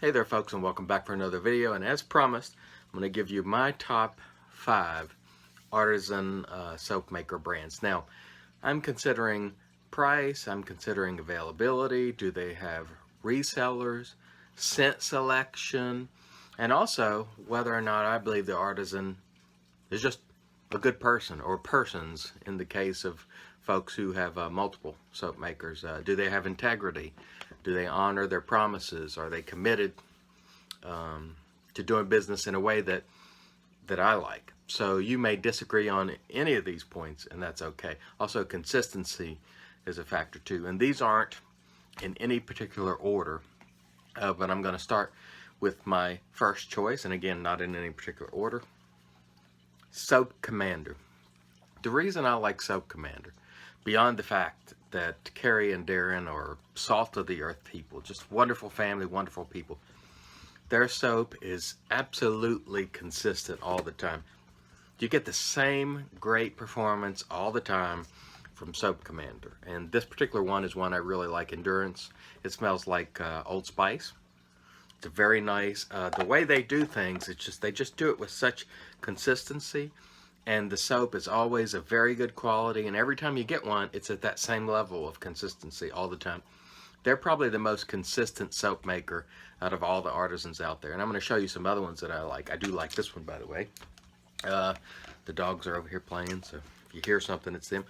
Hey there folks, and welcome back for another video. And as promised, I'm going to give you my top 5 Artisan soap maker brands. Now, I'm considering price, I'm considering availability, do they have resellers, scent selection, and also whether or not I believe the Artisan is just a good person, or persons in the case of folks who have multiple soap makers. Do they have integrity? Do they honor their promises? Are they committed to doing business in a way that I like? So you may disagree on any of these points, and that's okay. Also, consistency is a factor too. And these aren't in any particular order, but I'm going to start with my first choice, and again, not in any particular order. Soap Commander. The reason I like Soap Commander, beyond the fact that Carrie and Darren are salt of the earth people, just wonderful family, wonderful people. Their soap is absolutely consistent all the time. You get the same great performance all the time from Soap Commander. And this particular one is one I really like, Endurance. It smells like Old Spice. It's very nice. The way they do things, they just do it with such consistency. And the soap is always a very good quality, and every time you get one, it's at that same level of consistency all the time. They're probably the most consistent soap maker out of all the Artisans out there. And I'm going to show you some other ones that I like. I do like this one, by the way. The dogs are over here playing, so if you hear something, it's them.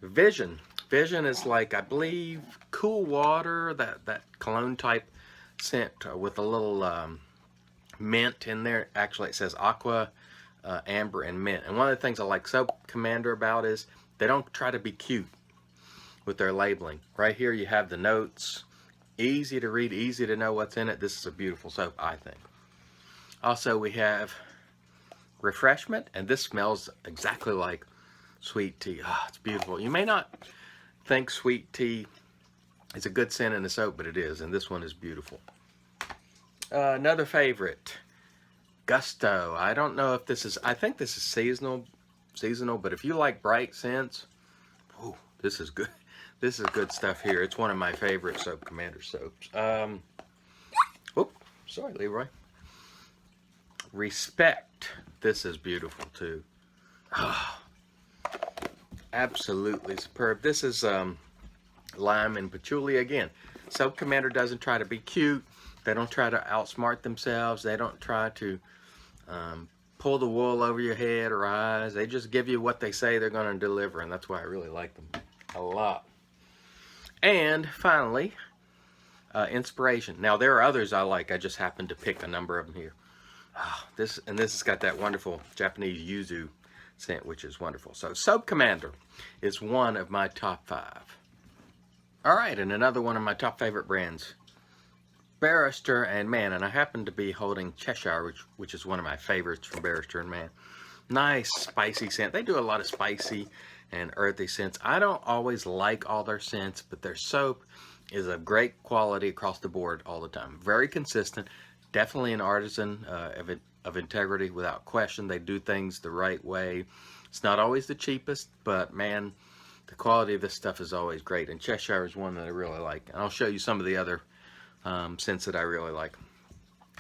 Vision. Vision is like, I believe, cool water, that cologne type scent with a little mint in there. Actually, it says aqua, amber, and mint. And one of the things I like Soap Commander about is they don't try to be cute with their labeling. Right here you have the notes. Easy to read, easy to know what's in it. This is a beautiful soap, I think. Also, we have Refreshment, and this smells exactly like sweet tea. Ah, it's beautiful. You may not think sweet tea is a good scent in a soap, but it is, and this one is beautiful. Another favorite, Gusto. I don't know if this is, I think this is seasonal, but if you like bright scents, oh, this is good. This is good stuff here. It's one of my favorite Soap Commander soaps. Sorry, Leroy. Respect. This is beautiful too. Oh, absolutely superb. This is lime and patchouli again. Soap Commander doesn't try to be cute. They don't try to outsmart themselves. They don't try to pull the wool over your head or eyes. They just give you what they say they're going to deliver, and that's why I really like them a lot. And finally, Inspiration. Now, there are others I like. I just happened to pick a number of them here. This has got that wonderful Japanese yuzu scent, which is wonderful. So Soap Commander is one of my top 5. All right, and another one of my top favorite brands, Barrister and Mann. And I happen to be holding Cheshire, which is one of my favorites from Barrister and Mann. Nice spicy scent. They do a lot of spicy and earthy scents. I don't always like all their scents, but their soap is of great quality across the board all the time. Very consistent. Definitely an Artisan of integrity without question. They do things the right way. It's not always the cheapest, but man, the quality of this stuff is always great. And Cheshire is one that I really like. And I'll show you some of the other scents that I really like.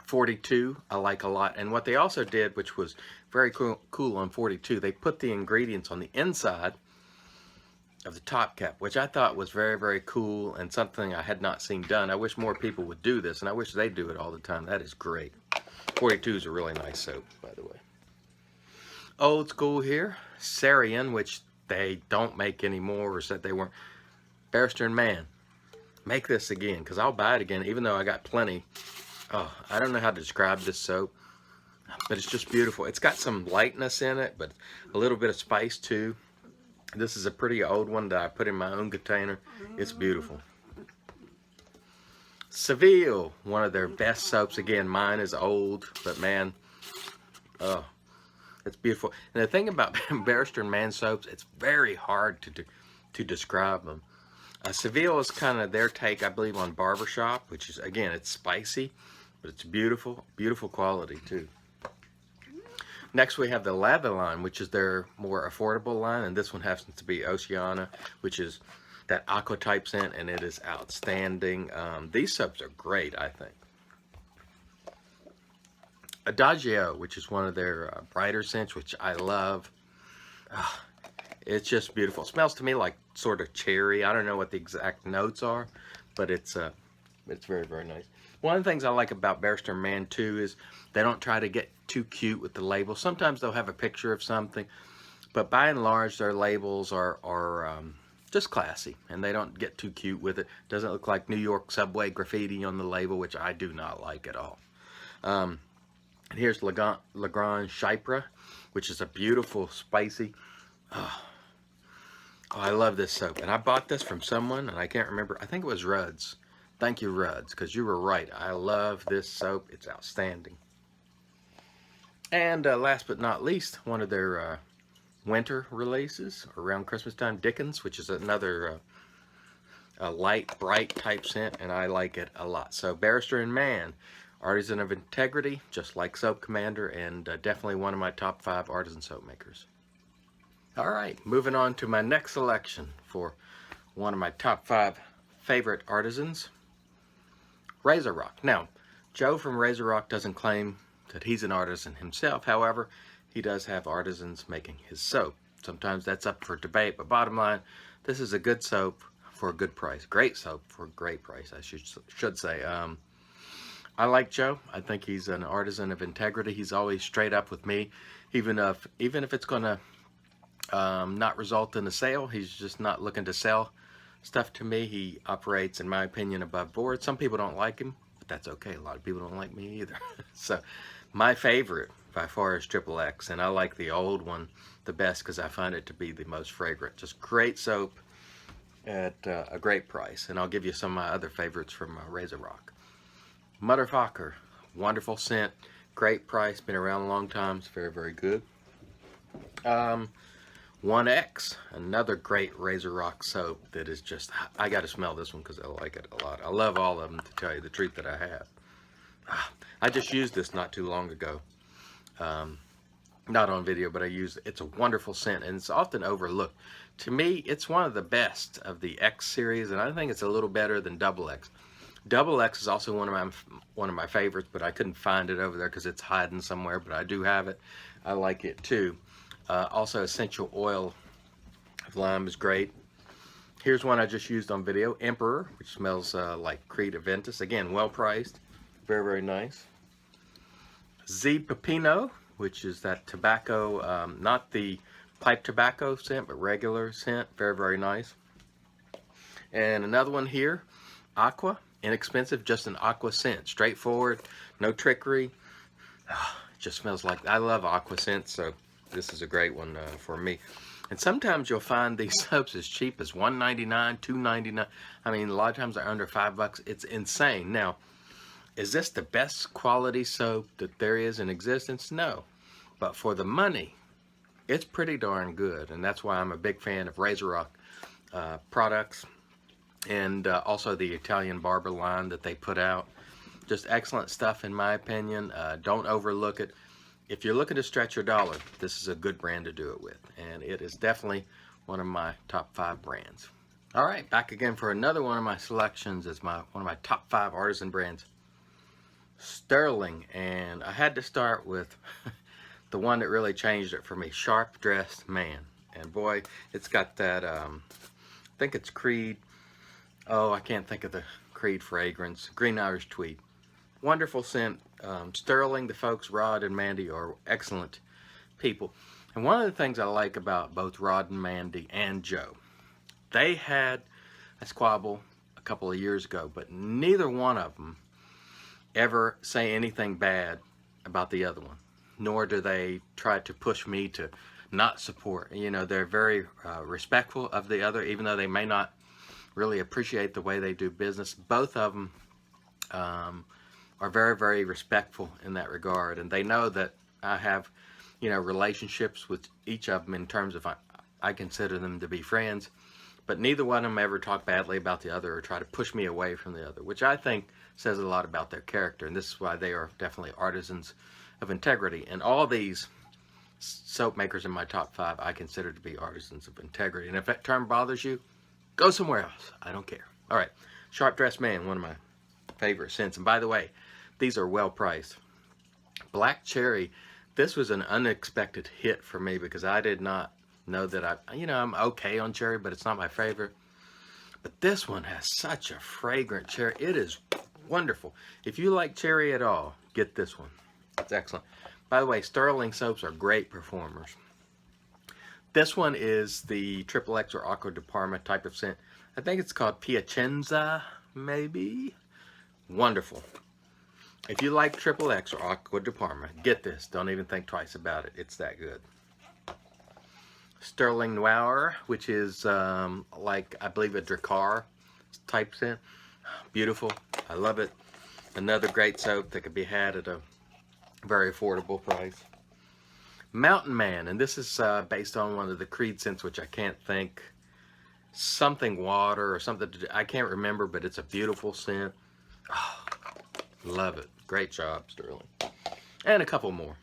42 I like a lot. And what they also did, which was very cool on 42, they put the ingredients on the inside of the top cap, which I thought was very, very cool and something I had not seen done. I wish more people would do this, and I wish they do it all the time. That is great. 42 is a really nice soap, by the way. Old school here, Sarian, which they don't make anymore, or said they weren't. Barrister and Mann, make this again, because I'll buy it again, even though I got plenty. Oh, I don't know how to describe this soap, but it's just beautiful. It's got some lightness in it, but a little bit of spice too. This is a pretty old one that I put in my own container. It's beautiful. Seville, one of their best soaps. Again, mine is old, but man, oh, it's beautiful. And the thing about Barrister and Mann soaps, it's very hard to describe them. Seville is kind of their take, I believe, on Barbershop, which is, again, it's spicy, but it's beautiful, beautiful quality too. Next, we have the Lather line, which is their more affordable line, and this one happens to be Oceana, which is that aqua type scent, and it is outstanding. These soaps are great, I think. Adagio, which is one of their brighter scents, which I love. It's just beautiful. It smells to me like sort of cherry. I don't know what the exact notes are, but it's very, very nice. One of the things I like about Barrister Man too is they don't try to get too cute with the label. Sometimes they'll have a picture of something, but by and large their labels are just classy, and they don't get too cute with it. Doesn't look like New York subway graffiti on the label, which I do not like at all. And here's Legrand Chypre, which is a beautiful, spicy. Oh, I love this soap, and I bought this from someone, and I can't remember. I think it was Rudd's. Thank you, Rudd's, because you were right. I love this soap. It's outstanding. And last but not least, one of their winter releases around Christmas time, Dickens, which is another a light, bright type scent, and I like it a lot. So Barrister and Man, Artisan of Integrity, just like Soap Commander, and definitely one of my top 5 artisan soap makers. All right, moving on to my next selection for one of my top 5 favorite artisans, Razor Rock. Now, Joe from Razor Rock doesn't claim that he's an artisan himself. However, he does have artisans making his soap. Sometimes that's up for debate, but bottom line, this is a good soap for a good price. Great soap for a great price, I should say. I like Joe. I think he's an artisan of integrity. He's always straight up with me, even if it's going to not result in a sale. He's just not looking to sell stuff to me. He operates, in my opinion, above board. Some people don't like him, but that's okay. A lot of people don't like me either. So my favorite by far is Triple X, and I like the old one the best because I find it to be the most fragrant. Just great soap at a great price. And I'll give you some of my other favorites from Razor Rock. Motherfucker, wonderful scent, great price, been around a long time. It's very, very good. 1X, another great Razor Rock soap that is just, I got to smell this one because I like it a lot. I love all of them, to tell you the truth, that I have. I just used this not too long ago. Not on video, but I used it. It's a wonderful scent, and it's often overlooked. To me, it's one of the best of the X series, and I think it's a little better than Double X. Double X is also one of my favorites, but I couldn't find it over there because it's hiding somewhere, but I do have it. I like it too. Also, Essential Oil of Lime is great. Here's one I just used on video, Emperor, which smells like Creed Aventus. Again, well priced, very, very nice. Z Pepino, which is that tobacco, not the pipe tobacco scent, but regular scent, very, very nice. And another one here, Aqua, inexpensive, just an aqua scent, straightforward, no trickery. It just smells like, I love aqua scents, so this is a great one for me. And sometimes you'll find these soaps as cheap as $1.99, $2.99. I mean, a lot of times they're under $5. It's insane. Now, is this the best quality soap that there is in existence? No. But for the money, it's pretty darn good. And that's why I'm a big fan of Razor Rock products. And also the Italian Barber line that they put out. Just excellent stuff, in my opinion. Don't overlook it. If you're looking to stretch your dollar, this is a good brand to do it with. And it is definitely one of my top 5 brands. All right, back again for another one of my selections. It's one of my top 5 artisan brands, Sterling. And I had to start with the one that really changed it for me, Sharp Dressed Man. And boy, it's got that, I think it's Creed. Oh, I can't think of the Creed fragrance. Green Irish Tweed. Wonderful scent. Sterling, the folks, Rod and Mandy, are excellent people. And one of the things I like about both Rod and Mandy and Joe, they had a squabble a couple of years ago, but neither one of them ever say anything bad about the other one, nor do they try to push me to not support. You know, they're very respectful of the other, even though they may not really appreciate the way they do business. Both of them are very, very respectful in that regard, and they know that I have, you know, relationships with each of them in terms of I consider them to be friends, but neither one of them ever talk badly about the other or try to push me away from the other, which I think says a lot about their character, and this is why they are definitely artisans of integrity. And all these soap makers in my top 5 I consider to be artisans of integrity, and if that term bothers you, go somewhere else. I don't care. All right, Sharp Dressed Man, one of my favorite scents, and by the way, these are well priced. Black cherry. This was an unexpected hit for me because I did not know that I'm okay on cherry, but it's not my favorite. But this one has such a fragrant cherry. It is wonderful. If you like cherry at all, get this one. It's excellent. By the way, Sterling soaps are great performers. This one is the Triple X or Acqua di Parma type of scent. I think it's called Piacenza, maybe. Wonderful. If you like Triple X or Acqua di Parma, get this. Don't even think twice about it. It's that good. Sterling Noir, which is like, I believe, a Dracar type scent. Beautiful. I love it. Another great soap that could be had at a very affordable price. Mountain Man, and this is based on one of the Creed scents, which I can't think. Something water or something. I can't remember, but it's a beautiful scent. Oh, love it. Great job, Sterling. And a couple more.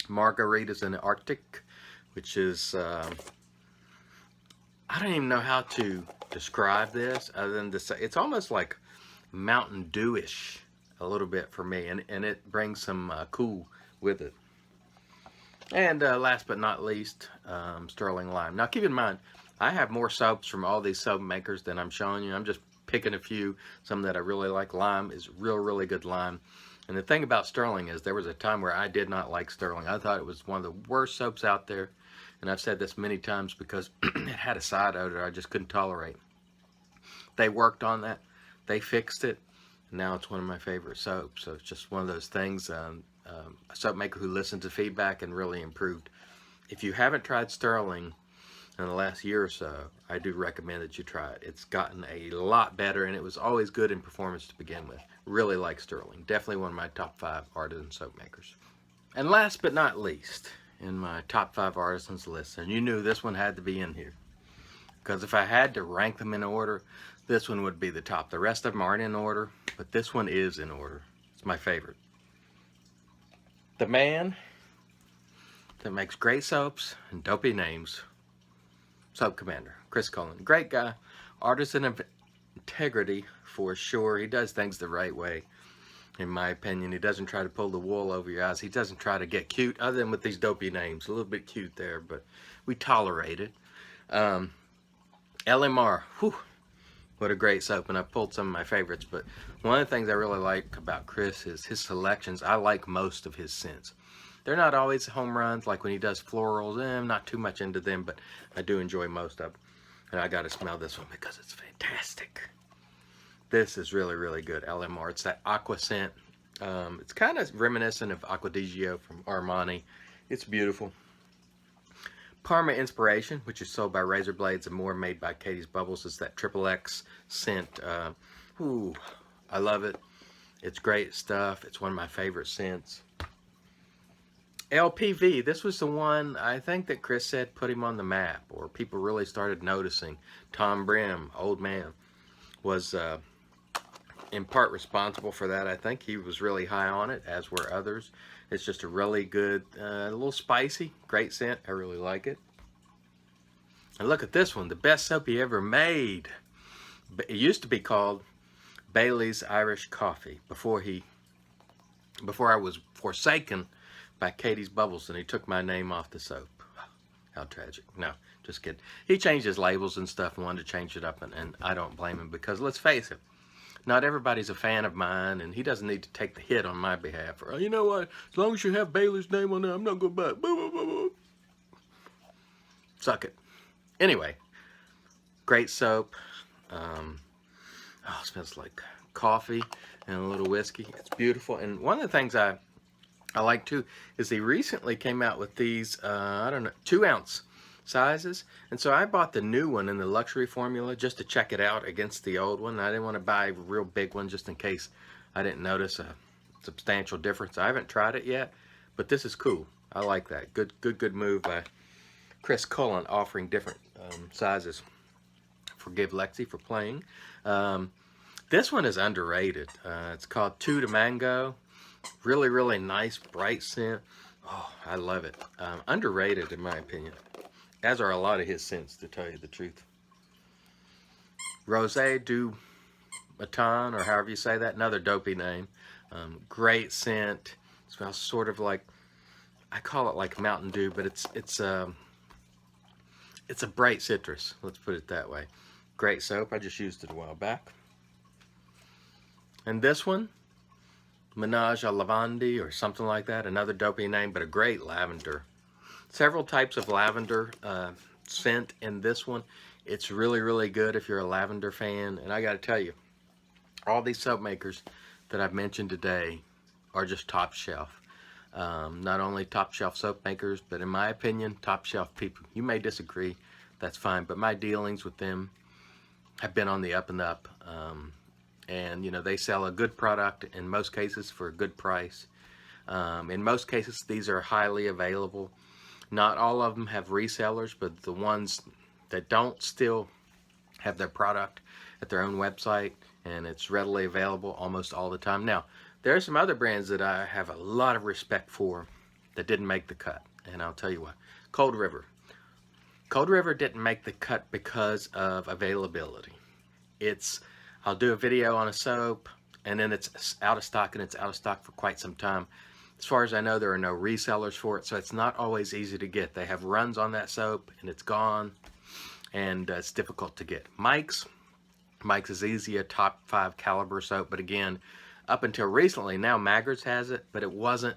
Margaritas in the Arctic, which is, I don't even know how to describe this other than to say it's almost like Mountain Dew-ish a little bit for me, and it brings some cool with it. And last but not least, Sterling Lime. Now keep in mind, I have more soaps from all these soap makers than I'm showing you. I'm just picking a few, some that I really like. Lime is really good lime. And the thing about Sterling is there was a time where I did not like Sterling. I thought it was one of the worst soaps out there. And I've said this many times because it had a side odor I just couldn't tolerate. They worked on that. They fixed it. And now it's one of my favorite soaps. So it's just one of those things, a soap maker who listened to feedback and really improved. If you haven't tried Sterling in the last year or so, I do recommend that you try it. It's gotten a lot better, and it was always good in performance to begin with. Really like Sterling. Definitely one of my top 5 artisan soap makers. And last but not least, in my top 5 artisans list, and you knew this one had to be in here, because if I had to rank them in order, this one would be the top. The rest of them aren't in order, but this one is in order. It's my favorite. The man that makes great soaps and dopey names, Soap Commander, Chris Cullen. Great guy, artisan of integrity for sure. He does things the right way, in my opinion. He doesn't try to pull the wool over your eyes. He doesn't try to get cute, other than with these dopey names. A little bit cute there, but we tolerate it. LMR, whew, what a great soap, and I pulled some of my favorites, but one of the things I really like about Chris is his selections. I like most of his scents. They're not always home runs, like when he does florals. I'm not too much into them, but I do enjoy most of them. And I got to smell this one because it's fantastic. This is really good, LMR. It's that aqua scent. It's kind of reminiscent of Acqua di Gio from Armani. It's beautiful. Parma Inspiration, which is sold by Razor Blades and more, made by Katie's Bubbles. It's that Triple X scent. Ooh, I love it. It's great stuff. It's one of my favorite scents. LPV, this was the one I think that Chris said put him on the map, or people really started noticing. Tom Brim, old man, was in part responsible for that. I think he was really high on it, as were others. It's just a really good, a little spicy, great scent. I really like it. And look at this one, the best soap he ever made. It used to be called Bailey's Irish Coffee before I was forsaken by Katie's Bubbles and he took my name off the soap. How tragic. No, just kidding. He changed his labels and stuff and wanted to change it up, and I don't blame him, because let's face it, not everybody's a fan of mine, and he doesn't need to take the hit on my behalf. Or, you know what, as long as you have Bailey's name on there, I'm not going to buy it. Boo, boo, boo, boo. Suck it. Anyway, great soap. Oh, it smells like coffee and a little whiskey. It's beautiful. And one of the things I like too is he recently came out with these, I don't know, 2-ounce sizes. And so I bought the new one in the luxury formula just to check it out against the old one. I didn't want to buy a real big one just in case I didn't notice a substantial difference. I haven't tried it yet, but this is cool. I like that. Good move by Chris Cullen, offering different sizes. Forgive Lexi for playing. This one is underrated. It's called Two to Mango. Really nice, bright scent. Oh, I love it. Underrated in my opinion, as are a lot of his scents, to tell you the truth. Rosé du Matin, or however you say that, another dopey name. Great scent. It smells sort of like, I call it like Mountain Dew, but it's a bright citrus. Let's put it that way. Great soap. I just used it a while back. And this one, Menage a Lavandi or something like that. Another dopey name, but a great lavender. Several types of lavender scent in this one. It's really, really good if you're a lavender fan. And I got to tell you, all these soap makers that I've mentioned today are just top shelf. Not only top shelf soap makers, but in my opinion, top shelf people. You may disagree, that's fine, but my dealings with them have been on the up and up. And you know, they sell a good product in most cases for a good price. In most cases, these are highly available. Not all of them have resellers, but the ones that don't still have their product at their own website, and it's readily available almost all the time. Now, there are some other brands that I have a lot of respect for that didn't make the cut, and I'll tell you what. Cold River. Cold River didn't make the cut because of availability. I'll do a video on a soap, and then it's out of stock, and it's out of stock for quite some time. As far as I know, there are no resellers for it, so it's not always easy to get. They have runs on that soap, and it's gone, and it's difficult to get. Mike's is easy, a top 5 caliber soap, but again, up until recently, now Maggard's has it, but it wasn't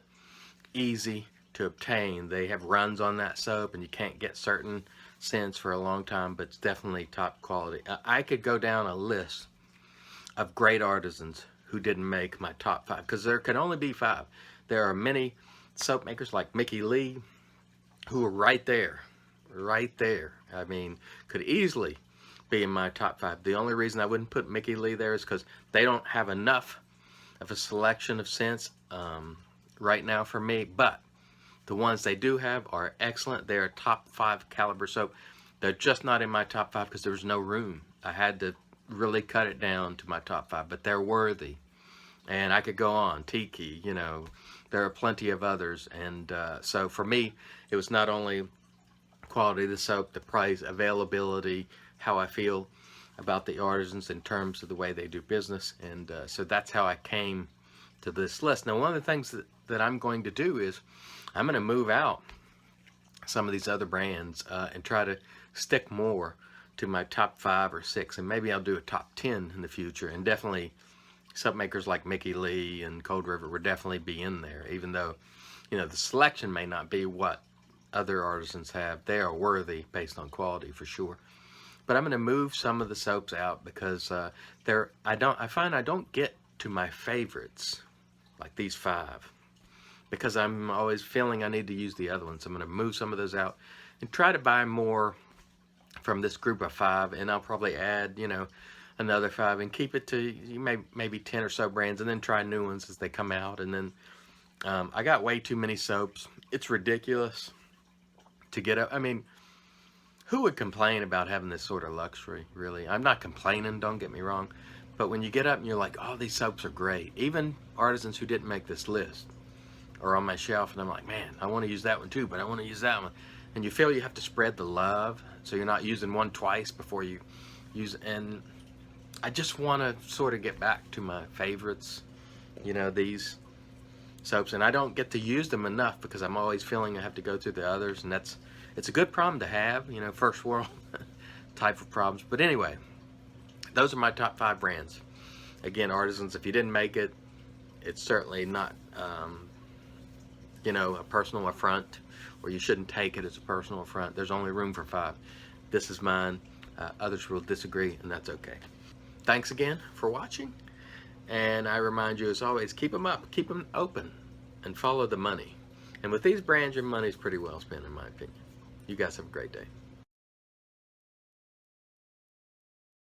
easy to obtain. They have runs on that soap, and you can't get certain scents for a long time, but it's definitely top quality. I could go down a list of great artisans who didn't make my top 5, because there can only be 5. There are many soap makers like Mickey Lee who are right there. I mean, could easily be in my top 5. The only reason I wouldn't put Mickey Lee there is because they don't have enough of a selection of scents right now for me, but the ones they do have are excellent. They're top 5 caliber soap. They're just not in my top 5 because there was no room. I had to really cut it down to my top 5, but they're worthy. And I could go on. Tiki, you know, there are plenty of others. And so for me, it was not only quality of the soap, the price, availability, how I feel about the artisans in terms of the way they do business. And so that's how I came to this list. Now, one of the things that I'm going to do is I'm going to move out some of these other brands and try to stick more to my top 5 or 6. And maybe I'll do a top 10 in the future. And definitely soap makers like Mickey Lee and Cold River would definitely be in there, even though, you know, the selection may not be what other artisans have. They are worthy based on quality for sure. But I'm going to move some of the soaps out because I find I don't get to my favorites like these 5 because I'm always feeling I need to use the other ones. I'm going to move some of those out and try to buy more from this group of 5, and I'll probably add, you know, another 5 and keep it to maybe 10 or so brands, and then try new ones as they come out. And then I got way too many soaps. It's ridiculous to get up. I mean, who would complain about having this sort of luxury, really? I'm not complaining, don't get me wrong, but when you get up and you're like, oh, these soaps are great. Even artisans who didn't make this list are on my shelf, and I'm like, man, I want to use that one too, but I want to use that one. And you feel you have to spread the love, so you're not using one twice before you use. And I just want to sort of get back to my favorites, you know, these soaps. And I don't get to use them enough because I'm always feeling I have to go through the others. And it's a good problem to have, you know, first world type of problems. But anyway, those are my top 5 brands. Again, artisans, if you didn't make it, it's certainly not, you know, a personal affront, or you shouldn't take it as a personal affront. There's only room for 5. This is mine. Others will disagree, and that's okay. Thanks again for watching, and I remind you, as always, keep them up, keep them open, and follow the money. And with these brands, your money's pretty well spent, in my opinion. You guys have a great day.